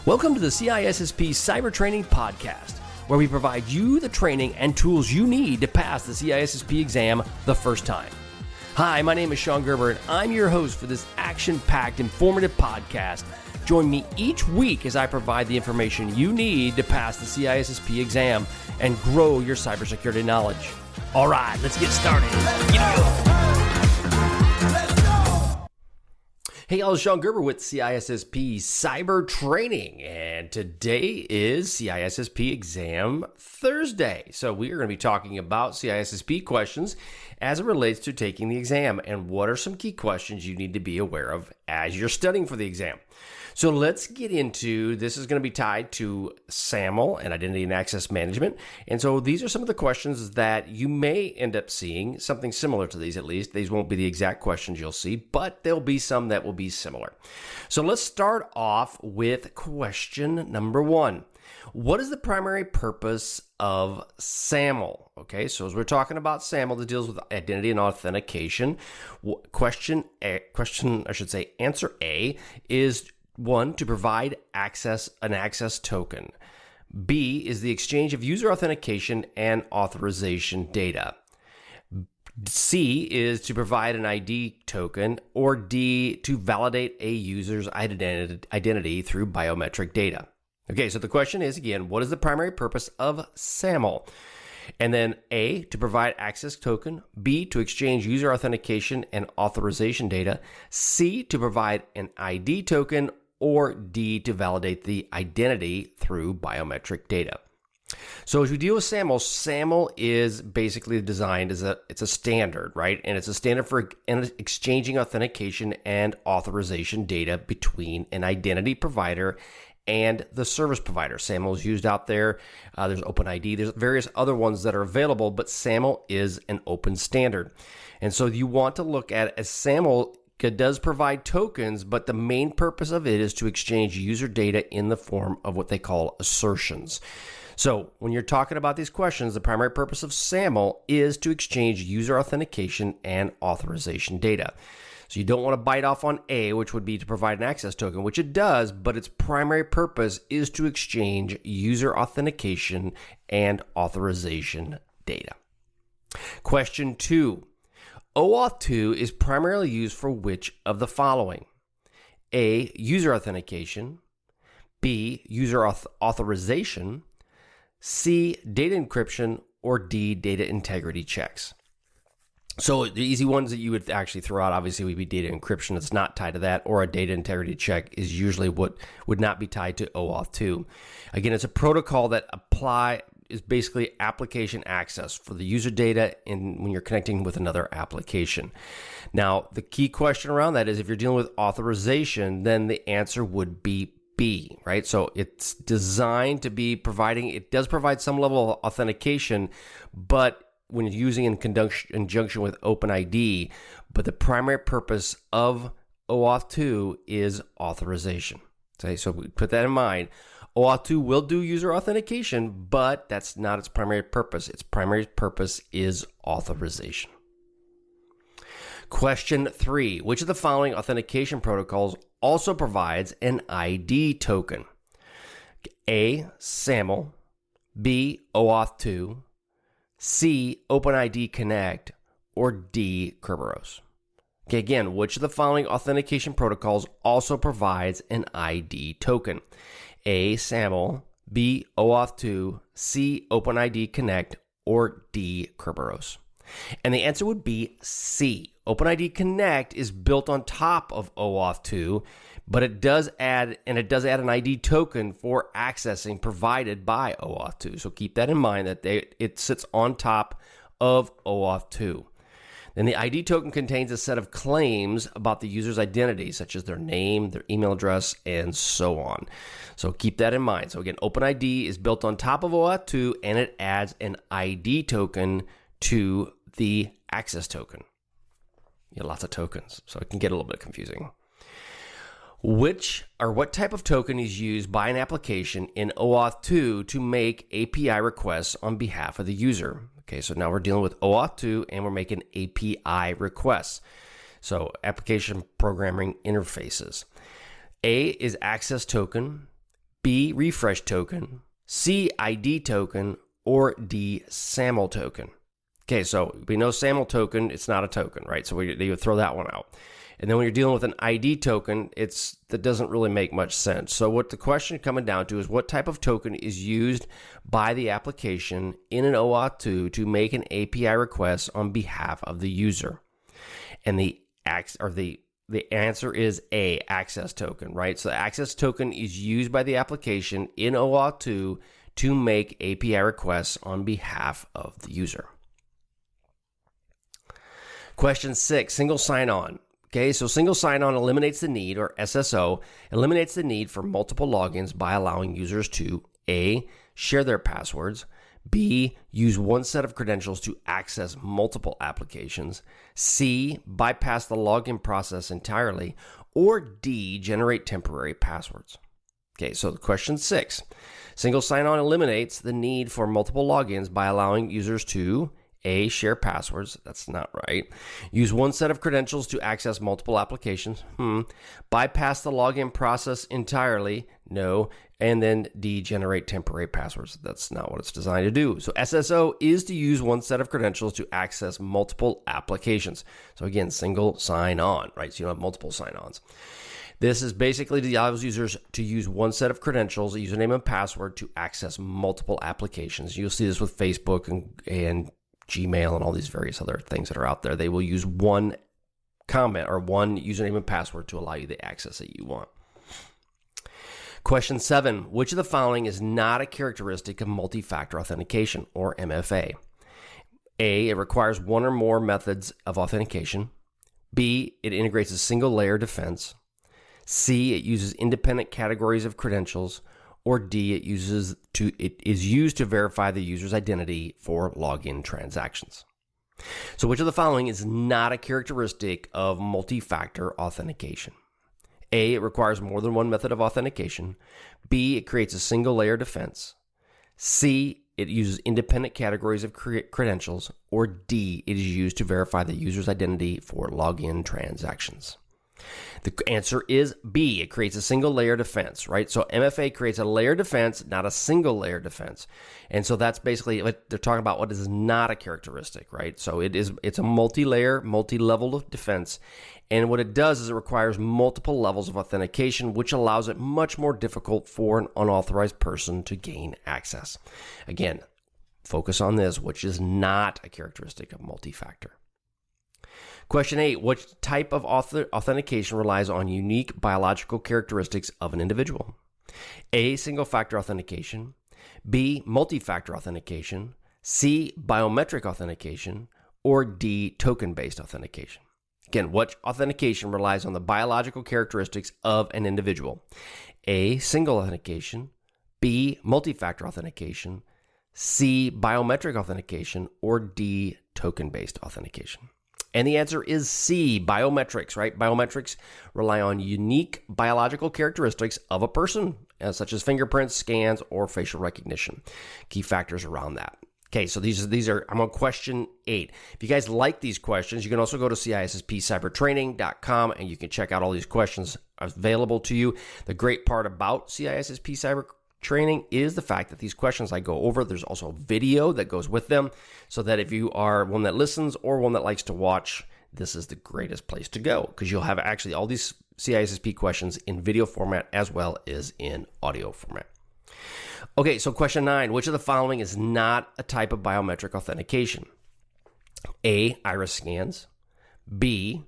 Welcome to the CISSP Cyber Training Podcast, where we provide you the training and tools you need to pass the CISSP exam the first time. Hi, my name is Sean Gerber, and I'm your host for this action-packed, informative podcast. Join me each week as I provide the information you need to pass the CISSP exam and grow your cybersecurity knowledge. All right, let's get started. Hey, y'all, Sean Gerber with CISSP Cyber Training, and today is CISSP Exam Thursday. So we are going to be talking about CISSP questions as it relates to taking the exam, and what are some key questions you need to be aware of as you're studying for the exam. So let's get into, this is going to be tied to SAML and identity and access management. And so these are some of the questions that you may end up seeing, something similar to these at least. These won't be the exact questions you'll see, but there'll be some that will be similar. So let's start off with question number 1. What is the primary purpose of SAML? Okay, so as we're talking about SAML that deals with identity and authentication, answer A is 1, to provide an access token. B is the exchange of user authentication and authorization data. C is to provide an ID token, or D, to validate a user's identity through biometric data. Okay, so the question is, again, what is the primary purpose of SAML? And then A, to provide access token. B, to exchange user authentication and authorization data. C, to provide an ID token. Or D, to validate the identity through biometric data. So as we deal with SAML, SAML is basically designed as it's a standard, right? And it's a standard for exchanging authentication and authorization data between an identity provider and the service provider. SAML is used out there. There's OPENID. There's various other ones that are available, but SAML is an open standard. And so you want to look at as SAML. It does provide tokens, but the main purpose of it is to exchange user data in the form of what they call assertions. So when you're talking about these questions, the primary purpose of SAML is to exchange user authentication and authorization data. So you don't want to bite off on A, which would be to provide an access token, which it does, but its primary purpose is to exchange user authentication and authorization data. Question 2. OAuth 2 is primarily used for which of the following? A, user authentication. B, user authorization. C, data encryption. Or D, data integrity checks. So the easy ones that you would actually throw out obviously would be data encryption. It's not tied to that, or a data integrity check is usually what would not be tied to OAuth 2. Again, it's a protocol that is basically application access for the user data when you're connecting with another application. Now, the key question around that is if you're dealing with authorization, then the answer would be B, right? So it's designed to be it does provide some level of authentication, but when you're using in conjunction with OpenID, but the primary purpose of OAuth 2 is authorization. Okay, so put that in mind. OAuth 2 will do user authentication, but that's not its primary purpose. Its primary purpose is authorization. Question 3. Which of the following authentication protocols also provides an ID token? A, SAML. B, OAuth 2. C, OpenID Connect. Or D, Kerberos. Okay, again, which of the following authentication protocols also provides an ID token? A, SAML, B, OAuth 2, C, OpenID Connect, or D, Kerberos. And the answer would be C. OpenID Connect is built on top of OAuth 2, but it does add an ID token for accessing provided by OAuth 2. So keep that in mind that it sits on top of OAuth 2. Then the ID token contains a set of claims about the user's identity, such as their name, their email address, and so on. So keep that in mind. So again, OpenID is built on top of OAuth 2, and it adds an ID token to the access token. You have lots of tokens, so it can get a little bit confusing. What type of token is used by an application in OAuth 2 to make API requests on behalf of the user? Okay, so now we're dealing with OAuth 2 and we're making API requests. So application programming interfaces. A is access token. B, refresh token, C, ID token, or D, SAML token. Okay, so we know SAML token, it's not a token, right? So they would throw that one out. And then when you're dealing with an ID token, that doesn't really make much sense. So what the question coming down to is what type of token is used by the application in an OAuth 2 to make an API request on behalf of the user? And the answer is A, access token, right? So the access token is used by the application in OAuth 2 to make API requests on behalf of the user. Question 6, single sign-on. Okay, so single sign-on eliminates the need, or SSO, eliminates the need for multiple logins by allowing users to A, share their passwords, B, use one set of credentials to access multiple applications, C, bypass the login process entirely, or D, generate temporary passwords. Okay, so question 6, single sign-on eliminates the need for multiple logins by allowing users to A, share passwords. That's not right. Use one set of credentials to access multiple applications. Bypass the login process entirely. No. And then D, generate temporary passwords. That's not what it's designed to do. So SSO is to use one set of credentials to access multiple applications. So again, single sign-on, right? So you don't have multiple sign-ons. This is basically allows users to use one set of credentials, a username and password, to access multiple applications. You'll see this with Facebook and Gmail and all these various other things that are out there. They will use one comment or one username and password to allow you the access that you want. Question 7, which of the following is not a characteristic of multi-factor authentication, or MFA? A, it requires one or more methods of authentication. B, it integrates a single layer defense. C, it uses independent categories of credentials. Or D, it is used to verify the user's identity for login transactions. So which of the following is not a characteristic of multi-factor authentication? A, it requires more than one method of authentication. B, it creates a single layer defense. C, it uses independent categories of credentials. Or D, it is used to verify the user's identity for login transactions. The answer is B. It creates a single layer defense, right? So MFA creates a layer defense, not a single layer defense. And so that's basically what they're talking about, what is not a characteristic, right? So it's a multi-layer, multi-level of defense. And what it does is it requires multiple levels of authentication, which allows it much more difficult for an unauthorized person to gain access. Again, focus on this, which is not a characteristic of multi-factor. Question 8, which type of authentication relies on unique biological characteristics of an individual? A, single-factor authentication. B, multi-factor authentication. C, biometric authentication. Or D, token-based authentication. Again, what authentication relies on the biological characteristics of an individual? A, single authentication. B, multi-factor authentication. C, biometric authentication. Or D, token-based authentication. And the answer is C, biometrics, right? Biometrics rely on unique biological characteristics of a person, such as fingerprints, scans, or facial recognition. Key factors around that. Okay, so these are, I'm on question 8. If you guys like these questions, you can also go to CISSPCybertraining.com and you can check out all these questions available to you. The great part about CISSP Cyber Training is the fact that these questions I go over, there's also a video that goes with them, so that if you are one that listens or one that likes to watch, this is the greatest place to go, because you'll have actually all these CISSP questions in video format as well as in audio format. Okay, so question 9, which of the following is not a type of biometric authentication? A, iris scans. B,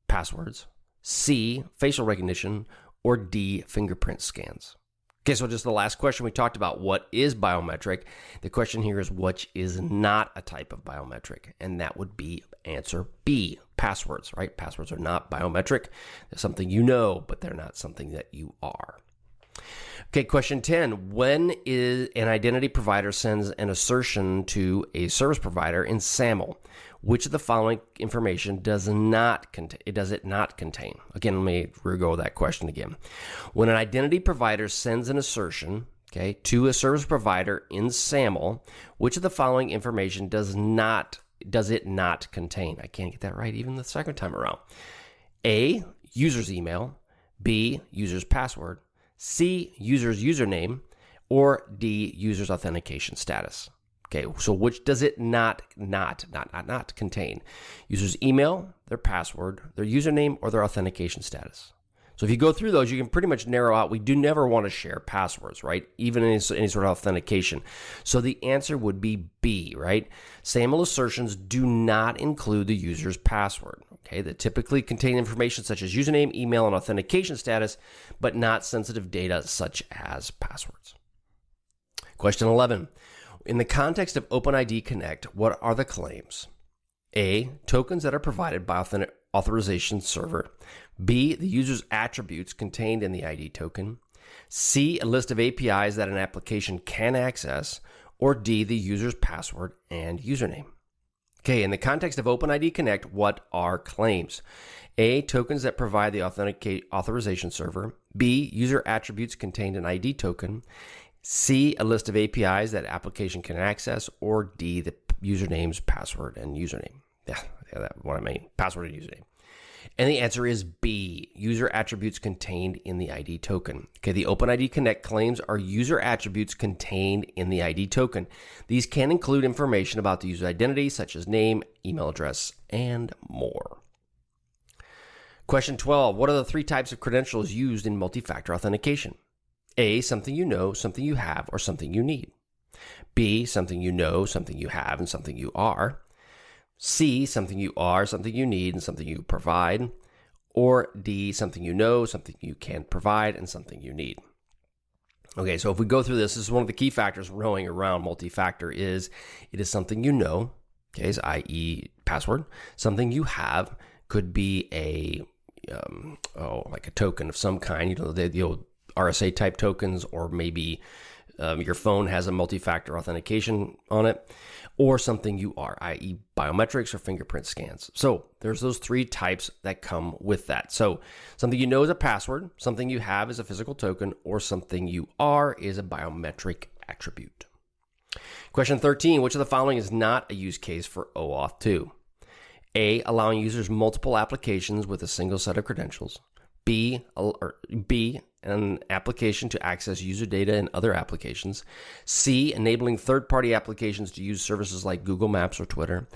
passwords. C, facial recognition. Or D, fingerprint scans. Okay, so just the last question we talked about, what is biometric? The question here is which is not a type of biometric, and that would be answer B, passwords, right? Passwords are not biometric. They're something you know, but they're not something that you are. Okay, question 10, when is an identity provider sends an assertion to a service provider in SAML, which of the following information does it not contain? Again, let me re-go that question again. When an identity provider sends an assertion, okay, to a service provider in SAML, which of the following information does it not contain? I can't get that right even the second time around. A, user's email. B, user's password. C, user's username, or D, user's authentication status. Okay, so which does it not contain? User's email, their password, their username, or their authentication status. So if you go through those, you can pretty much narrow out. We do never want to share passwords, right? Even in any sort of authentication. So the answer would be B, right? SAML assertions do not include the user's password. Okay, that typically contain information such as username, email, and authentication status, but not sensitive data such as passwords. Question 11. In the context of OpenID Connect, what are the claims? A, tokens that are provided by authorization server. B, the user's attributes contained in the ID token. C, a list of APIs that an application can access. Or D, the user's password and username. Okay, in the context of OpenID Connect, what are claims? A, tokens that provide the authorization server. B, user attributes contained in ID token. C, a list of APIs that application can access, or D, the username's password and username. Yeah, that's what I mean, password and username. And the answer is B, user attributes contained in the ID token. Okay, the OpenID Connect claims are user attributes contained in the ID token. These can include information about the user identity, such as name, email address, and more. Question 12, what are the three types of credentials used in multi-factor authentication? A, something you know, something you have, or something you need. B, something you know, something you have, and something you are. C, something you are, something you need, and something you provide. Or D, something you know, something you can provide, and something you need. Okay, so if we go through this is one of the key factors rolling around multi-factor is it is something you know, okay, i.e. password. Something you have could be a, like a token of some kind, you know, the old RSA type tokens, or maybe your phone has a multi-factor authentication on it, or something you are, i.e. biometrics or fingerprint scans. So there's those three types that come with that. So something you know is a password, something you have is a physical token, or something you are is a biometric attribute. Question 13, which of the following is not a use case for OAuth 2? A, allowing users multiple applications with a single set of credentials. B, an application to access user data in other applications. C, enabling third-party applications to use services like Google Maps or Twitter.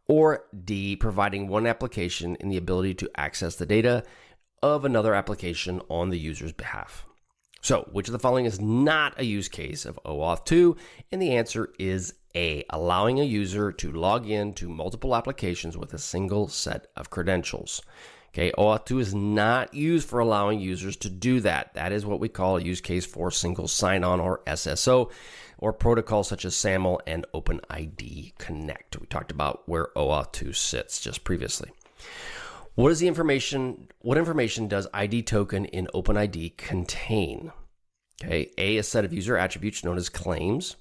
Or D, providing one application in the ability to access the data of another application on the user's behalf. So, which of the following is not a use case of OAuth 2? And the answer is A, allowing a user to log in to multiple applications with a single set of credentials. Okay, OAuth 2 is not used for allowing users to do that. That is what we call a use case for single sign-on, or SSO, or protocols such as SAML and OpenID Connect. We talked about where OAuth 2 sits just previously. What information does ID token in OpenID contain? Okay, A, a set of user attributes known as claims.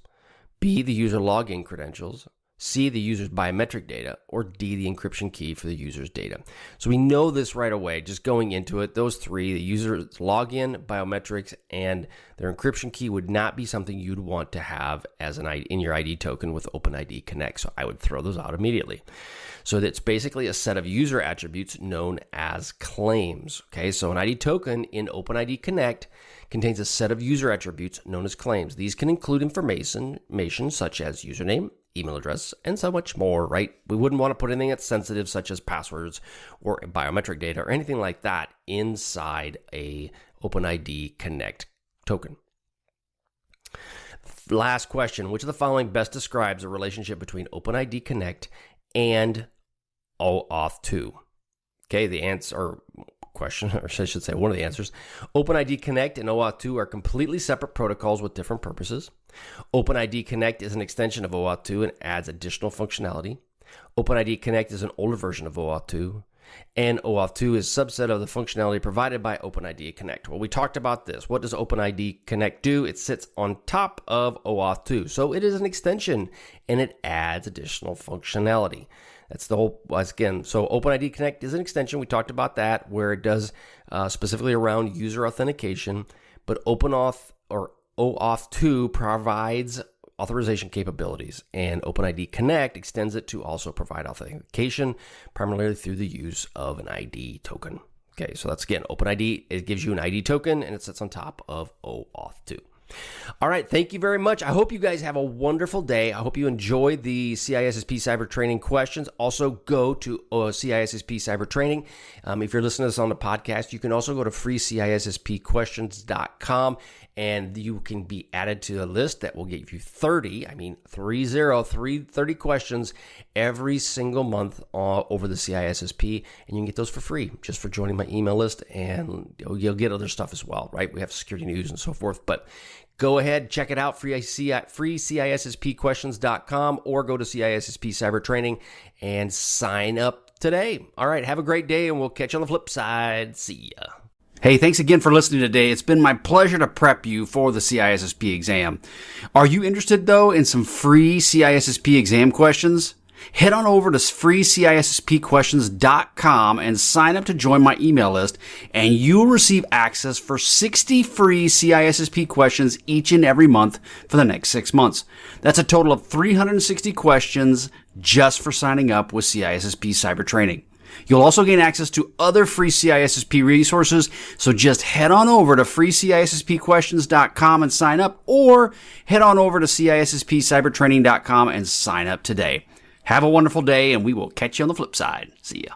B, the user login credentials. C, the user's biometric data, or D, the encryption key for the user's data. So we know this right away, just going into it. Those three, the user's login, biometrics, and their encryption key would not be something you'd want to have as an ID in your ID token with OpenID Connect. So I would throw those out immediately. So that's basically a set of user attributes known as claims. Okay, so an ID token in OpenID Connect contains a set of user attributes known as claims. These can include information such as username, email address, and so much more, right? We wouldn't want to put anything that's sensitive such as passwords or biometric data or anything like that inside a OpenID Connect token. Last question, which of the following best describes the relationship between OpenID Connect and OAuth 2? Okay, the answer, or question, or I should say one of the answers. OpenID Connect and OAuth 2 are completely separate protocols with different purposes. OpenID Connect is an extension of OAuth 2 and adds additional functionality. OpenID Connect is an older version of OAuth 2, and OAuth 2 is a subset of the functionality provided by OpenID Connect. Well, we talked about this. What does OpenID Connect do? It sits on top of OAuth 2, so it is an extension, and it adds additional functionality. That's the whole, again, so OpenID Connect is an extension. We talked about that, where it does specifically around user authentication, but OpenAuth or OAuth 2 provides authorization capabilities, and OpenID Connect extends it to also provide authentication, primarily through the use of an ID token. Okay, so that's, again, OpenID. It gives you an ID token, and it sits on top of OAuth 2. All right, thank you very much. I hope you guys have a wonderful day. I hope you enjoyed the CISSP Cyber Training questions. Also, go to CISSP Cyber Training. If you're listening to this on the podcast, you can also go to freeCISSPquestions.com, and you can be added to a list that will give you 30 questions every single month over the CISSP, and you can get those for free just for joining my email list, and you'll get other stuff as well, right? We have security news and so forth, but go ahead, check it out, freeCISSPquestions.com, or go to CISSP Cyber Training and sign up today. All right, have a great day, and we'll catch you on the flip side. See ya. Hey, thanks again for listening today. It's been my pleasure to prep you for the CISSP exam. Are you interested, though, in some free CISSP exam questions? Head on over to freeCISSPquestions.com and sign up to join my email list, and you'll receive access for 60 free CISSP questions each and every month for the next 6 months. That's a total of 360 questions just for signing up with CISSP Cyber Training. You'll also gain access to other free CISSP resources, so just head on over to freeCISSPquestions.com and sign up, or head on over to CISSPcybertraining.com and sign up today. Have a wonderful day, and we will catch you on the flip side. See ya.